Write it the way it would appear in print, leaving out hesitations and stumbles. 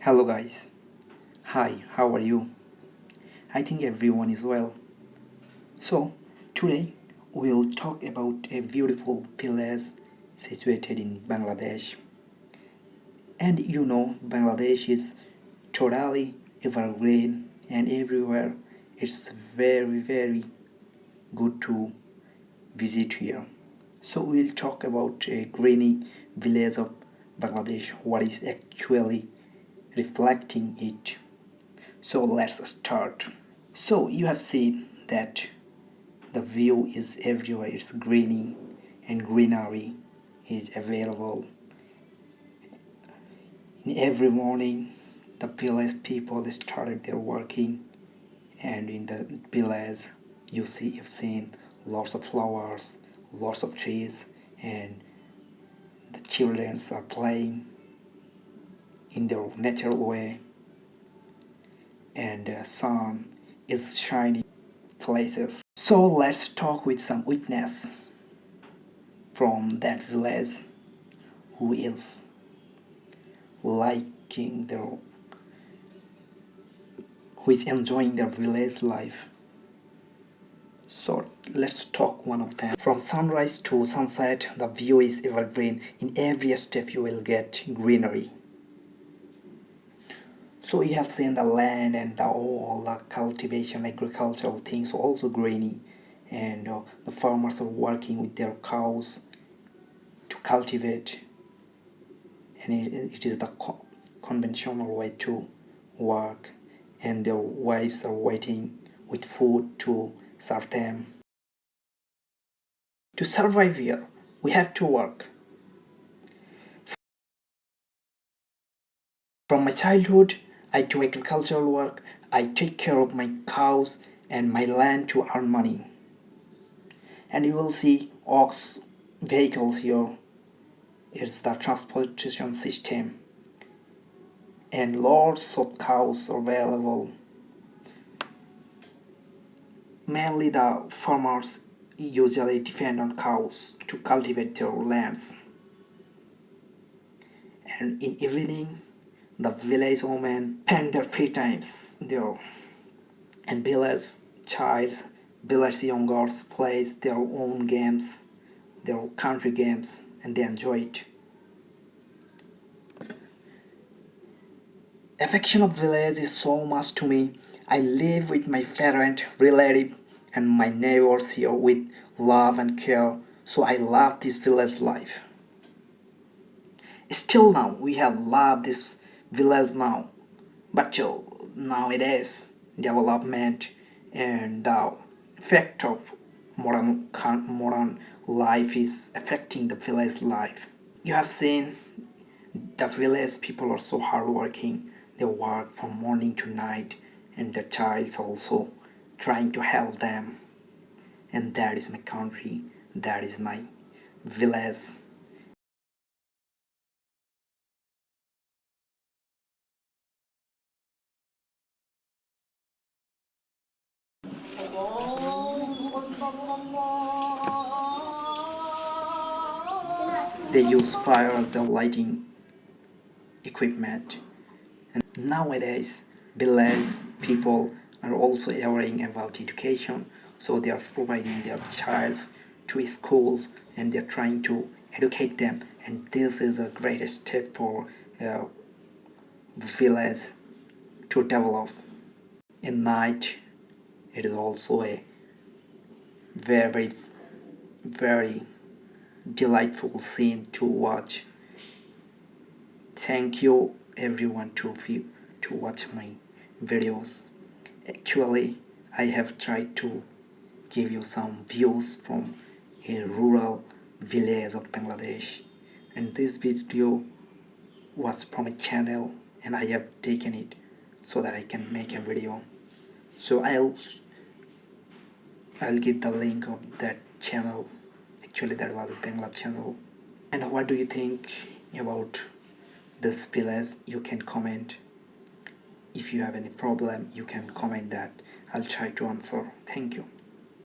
Hello guys. Hi, how are you? I think everyone is well. So, today we'll talk about a beautiful village situated in Bangladesh. And Bangladesh is totally evergreen and everywhere it's very good to visit here. So, we'll talk about a greeny village of Bangladesh, what is actually reflecting it. So let's start. So you have seen that the view is everywhere, it's greeny and greenery is available. In every morning the village people started their working, and in the village you've seen lots of flowers, lots of trees, and the children are playing in their natural way, and the sun is shining places. So let's talk with some witness from that village who is liking their who is enjoying their village life. So let's talk one of them. From sunrise to sunset the view is evergreen. In every step you will get greenery. So you have seen the land and all the cultivation, agricultural things also greeny, and the farmers are working with their cows to cultivate, and it is the conventional way to work, and their wives are waiting with food to serve them. To survive here, we have to work. From my childhood, I do agricultural work. I take care of my cows and my land to earn money. And you will see ox vehicles here. It's the transportation system. And lots of cows are available. Mainly the farmers usually depend on cows to cultivate their lands. And in evening, the village women spend their free times there, and village young girls plays their own games, their country games, and they enjoy it. Affection of village is so much to me. I live with my parent, relative, and my neighbors here with love and care, so I love this village life. Still now, we have loved this village now, but nowadays, development and the effect of modern life is affecting the village life. You have seen the village people are so hardworking. They work from morning to night, and their child's also trying to help them. And that is my country. That is my village. They use fire as the lighting equipment. And nowadays, village people are also worrying about education, so they are providing their childs to schools, and they're trying to educate them. And this is a great step for uh, village to develop. In night, it is also a very delightful scene to watch. Thank you everyone to watch my videos. Actually, I have tried to give you some views from a rural village of Bangladesh, and this video was from a channel, and I have taken it so that I can make a video. So I'll give the link of that channel. Actually, that was a Bangla channel. And what do you think about this village? You can comment. If you have any problem, you can comment that. I'll try to answer. Thank you.